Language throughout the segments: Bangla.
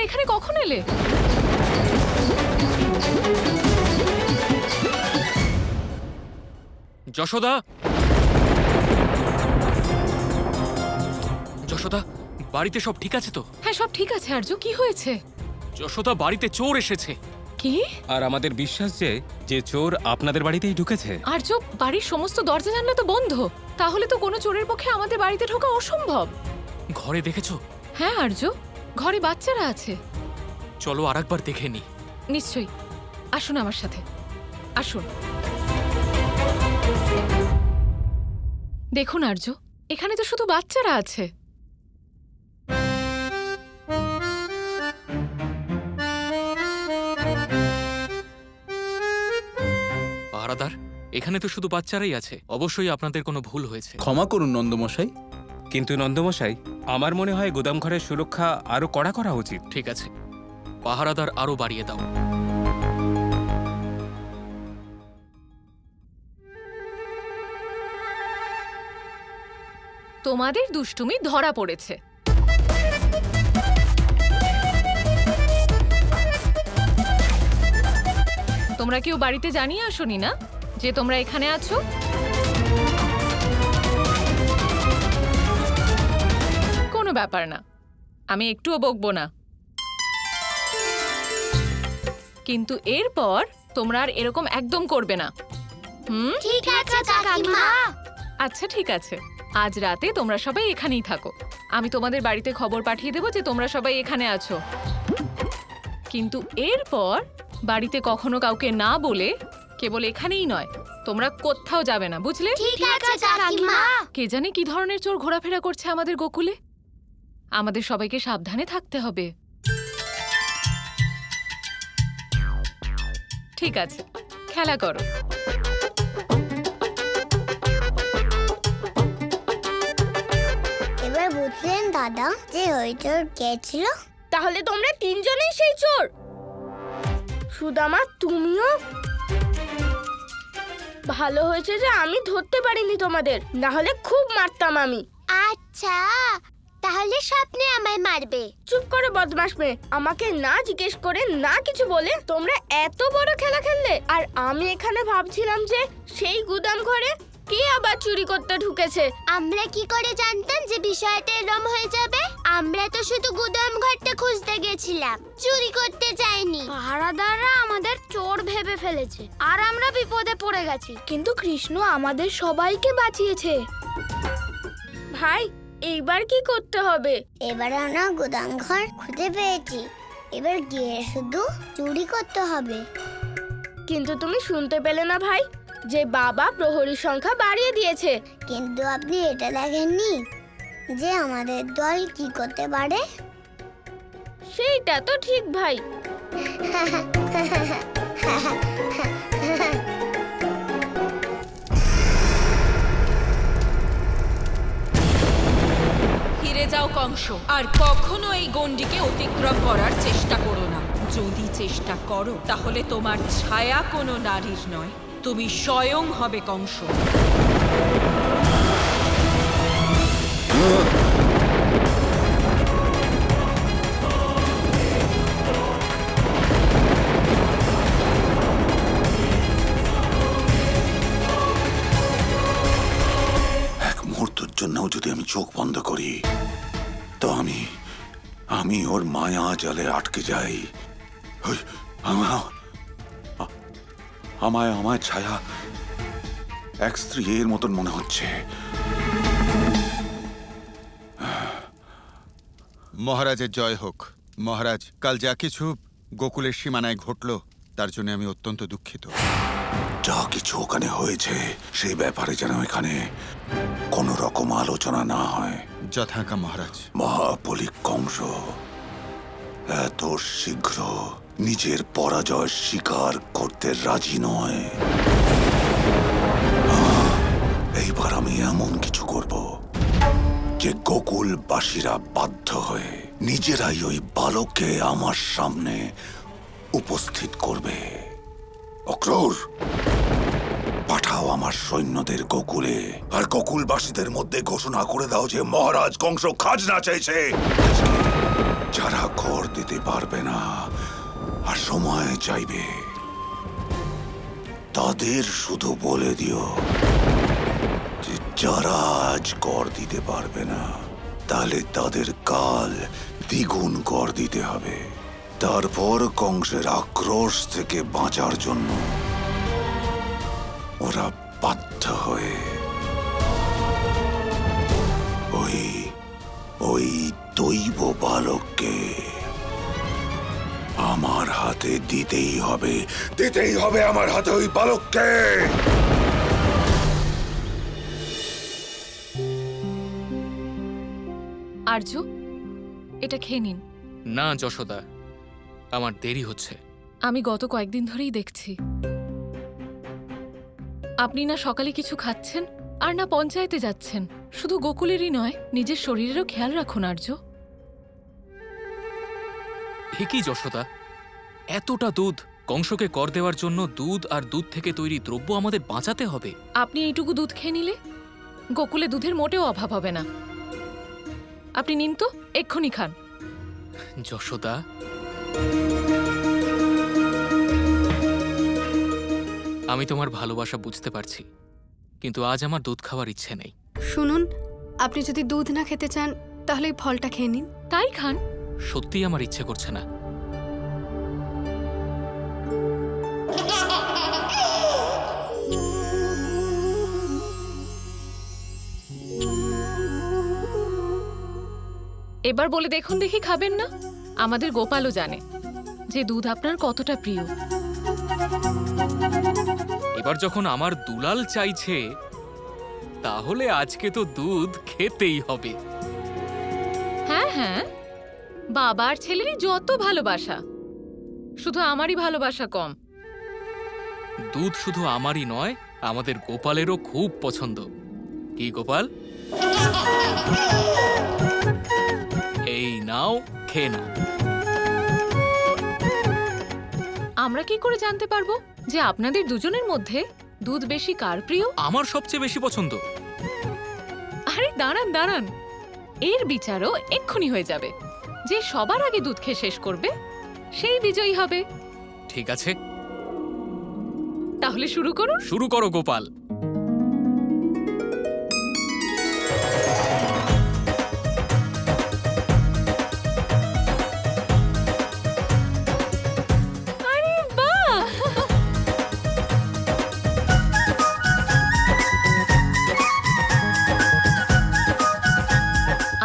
এখানে কখন এলে? যশোদা, যশোদা, বাড়িতে সব ঠিক আছে তো? হ্যাঁ, সব ঠিক আছে। আর্য, কি হয়েছে? যশোদা, বাড়িতে চোর এসেছে। কি? আর আমাদের বিশ্বাস যে চোর আপনাদের বাড়িতেই ঢুকেছে। আর্য, বাড়ির সমস্ত দরজা জানলা তো বন্ধ, তাহলে তো কোনো চোরের পক্ষে আমাদের বাড়িতে ঢোকা অসম্ভব। ঘরে দেখেছো? হ্যাঁ আর্য, ঘরে বাচ্চারা আছে। চলো আরেকবার দেখে নি। নিশ্চয়ই, আসুন আমার সাথে, আসুন। দেখুন আর্য, এখানে তো শুধু বাচ্চারা আছে। পাহারাদার, এখানে তো শুধু বাচ্চারাই আছে। অবশ্যই আপনাদের কোনো ভুল হয়েছে। ক্ষমা করুন নন্দমশাই। কিন্তু নন্দমশাই, আমার মনে হয় গোদামঘরের সুরক্ষা আরো কড়া করা উচিত। ঠিক আছে, পাহারাদার আরো বাড়িয়ে দাও। তোমাদের দুষ্টুমি ধরা পড়েছে। তোমরা কেউ বাড়িতে জানিয়ে আসোনি না যে তোমরা এখানে আছো? কোনো ব্যাপার না, আমি একটুও বকবো না। কিন্তু এরপর তোমরা আর এরকম একদম করবে না। ঠিক আছে কাকিমা। আচ্ছা ঠিক আছে, আজ রাতে তোমরা সবাই এখানেই থাকো। আমি তোমাদের বাড়িতে খবর পাঠিয়ে দেবো যে তোমরা সবাই এখানে আছো। কিন্তু এরপর বাড়িতে কখনো কাউকে না বলে কেবল এখানেই নয়, তোমরা কোথাও যাবে না, বুঝলে? ঠিক আছে কাকিমা। কে জানে কি ধরনের চোর ঘোরাফেরা করছে আমাদের গোকুলে। আমাদের সবাইকে সাবধানে থাকতে হবে। ঠিক আছে, খেলা করো। এবার বুঝলেন দাদা যে ওই চোর কে ছিল? তাহলে তোমরা তিনজনেই সেই চোর? সুদামা, তুমিও? ভালো হয়েছে যে আমি ধরতে পারিনি তোমাদের, না হলে খুব মারতাম আমি। আচ্ছা, তাহলে স্বপ্নে আমায় মারবে? চুপ করে বদমাশ মেয়ে, আমাকে না জিজ্ঞেস করে না কিছু বলে তোমরা এত বড় খেলা খেললে। আর আমি এখানে ভাবছিলাম যে সেই গুদাম ঘরে কে আবার চুরি করতে ঢুকেছে। আমরা কি করে জানতাম যে বিষয়টা এরম হয়ে যাবে? আমরা তো শুধু গুদাম ঘরটা খুঁজতে গেছিলাম, চুরি করতে যাইনি। পাহারাদাররা আমাদের চোর ভেবে ফেলেছে আর আমরা বিপদে পড়ে গেছি, কিন্তু কৃষ্ণ আমাদের সবাইকে বাঁচিয়েছে। ভাই, এইবার কি করতে হবে? এবার আমরা গুদাম ঘর খুঁজে পেয়েছি, এবার গিয়ে শুধু চুরি করতে হবে। কিন্তু তুমি শুনতে পেলে না ভাই যে বাবা প্রহরীর সংখ্যা বাড়িয়ে দিয়েছে? কিন্তু আপনি এটা দেখেননি যে আমাদের দল কি করতে পারে? সেইটা তো ঠিক ভাই। ফিরে যাও কংস, আর কখনো এই গণ্ডিকে অতিক্রম করার চেষ্টা করো না। যদি চেষ্টা করো তাহলে তোমার ছায়া কোনো নারীর নয়, তুমি স্বয়ং হবে কংস। এক মুহূর্তের জন্য যদি আমি চোখ বন্ধ করি তো আমি ওর মায়া জালে আটকে যাই। আমায় ছায়া এক স্ত্রীর মতন মনে হচ্ছে। মহারাজের জয় হোক। মহারাজ, কাল যা কিছু গোকুলের সীমানায় ঘটল তার জন্য আমি অত্যন্ত দুঃখিত। যা কিছু ওখানে হয়েছে সেই ব্যাপারে যেন এখানে কোনো রকম আলোচনা না হয়। যথাজ্ঞা মহারাজ। মহাবলী কংস এত শীঘ্র নিজের পরাজয় স্বীকার করতে রাজি নয়। এইবার আমি এমন কিছু করব যে গোকুলবাসীরা বাধ্য হয়ে নিজেরাই ওই বালককে আমার সামনে উপস্থিত করবে। অক্রূর, পাঠাও আমার সৈন্যদের গোকুলে, আর গোকুলবাসীদের মধ্যে ঘোষণা করে দাও যে মহারাজ কংস খাজনা চাইছে। যারা কর দিতে পারবে না আর সময় চাইবে, তাদের শুধু বলে দিও যে যারা আজ কর দিতে পারবে না, তাহলে তাদের কাল দ্বিগুণ কর দিতে হবে। তারপর কংসের আক্রোশ থেকে বাঁচার জন্য ওরা বাধ্য হয়ে ওই দৈব বালককে আমার হাতে দিতেই হবে আমার হাতে ওই বালককে। আর্য, এটা খেয়ে নিন। না যশোদা, আমার দেরি হচ্ছে। আমি গত কয়েকদিন ধরেই দেখছি আপনি না সকালে কিছু খাচ্ছেন আর না পঞ্চায়েতে যাচ্ছেন। শুধু গোকুলেরই নয়, নিজের শরীরেরও খেয়াল রাখুন আর্য। ঠিকই যশোদা, এতটা দুধ, কংসকে কর দেওয়ার জন্য দুধ আর দুধ থেকে তৈরি দ্রব্য আমাদের বাঁচাতে হবে। আপনি এইটুকু দুধ খেয়ে নিলে গোকুলে দুধের মোটেও অভাব হবে না। আপনি নিন তো, এক্ষুনি খান। যশোদা, আমি তোমার ভালোবাসা বুঝতে পারছি, কিন্তু আজ আমার দুধ খাওয়ার ইচ্ছে নেই। শুনুন, আপনি যদি দুধ না খেতে চান তাহলে এই ফলটা খেয়ে নিন। তাই খান। সত্যিই আমার ইচ্ছে করছে না। এবার বলে দেখুন দেখি, খাবেন না? আমাদের গোপালও জানে যে দুধ আপনার কতটা প্রিয়। এবার যখন আমার দুলাল চাইছে, তাহলে আজকে তো দুধ খেতেই হবে। হ্যাঁ হ্যাঁ, বাবার ছেলেরই যত ভালোবাসা, শুধু আমারই ভালোবাসা কম। দুধ শুধু আমারই নয়, আমাদের গোপালেরও খুব পছন্দ। কি গোপাল, এই নাও, খেয়ে নাও। আমরা কি করে জানতে পারবো যে আপনাদের দুজনের মধ্যে দুধ বেশি কার প্রিয়? আমার সবচেয়ে বেশি পছন্দ। আরে দাঁড়ান দাঁড়ান, এর বিচারও এক্ষুনি হয়ে যাবে। যে সবার আগে দুধ খেয়ে শেষ করবে সেই বিজয়ী হবে। ঠিক আছে, তাহলে শুরু করুন। শুরু করো গোপাল। আরে বাহ!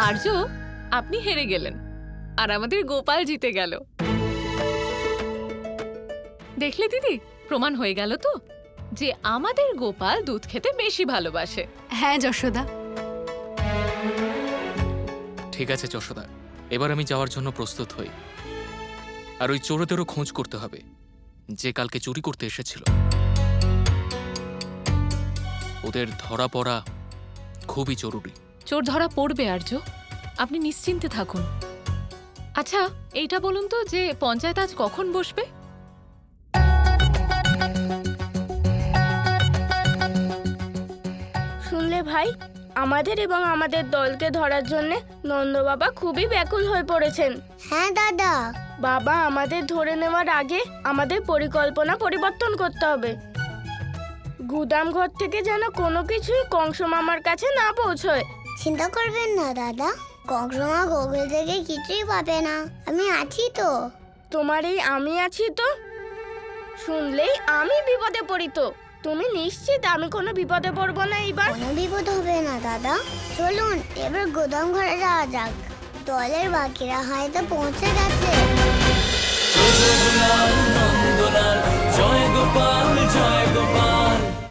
আর্য, আপনি হেরে গেলেন আর আমাদের গোপাল জিতে গেল। দেখলে দিদি, প্রমাণ হয়ে গেল তো যে আমাদের গোপাল দুধ খেতে বেশি ভালোবাসে। হ্যাঁ যশোদা। ঠিক আছে যশোদা, এবার আমি যাওয়ার জন্য প্রস্তুত হই। আর ওই চোরদেরও খোঁজ করতে হবে যে কালকে চুরি করতে এসেছিল। ওদের ধরা পড়া খুবই জরুরি। চোর ধরা পড়বে আর্য, আপনি নিশ্চিন্তে থাকুন। আচ্ছা, এইটা বলুন তো যে পঞ্চায়েত আজ কখন বসবে? শুনলে ভাই, আমাদের এবং আমাদের দলকে ধরার জন্য নন্দ বাবা খুবই ব্যাকুল হয়ে পড়েছেন। হ্যাঁ দাদা। বাবা আমাদের ধরে নেওয়ার আগে আমাদের পরিকল্পনা পরিবর্তন করতে হবে। গুদাম ঘর থেকে যেন কোনো কিছুই কংস মামার কাছে না পৌঁছয়। চিন্তা করবেন না দাদা, কংস মামা গোকুল থেকে কিছুই পাবে না। আমি আছি তো। তোমার এই আমি আছি তো শুনলেই আমি বিপদে পড়ি। তো তুমি নিশ্চিত আমি কোনো বিপদে পড়বো না এইবার? কোনো বিপদ হবে না দাদা। চলুন এবার গোদাম ঘরে যাওয়া যাক। দলের বাকিরা হয়তো পৌঁছে গেছে।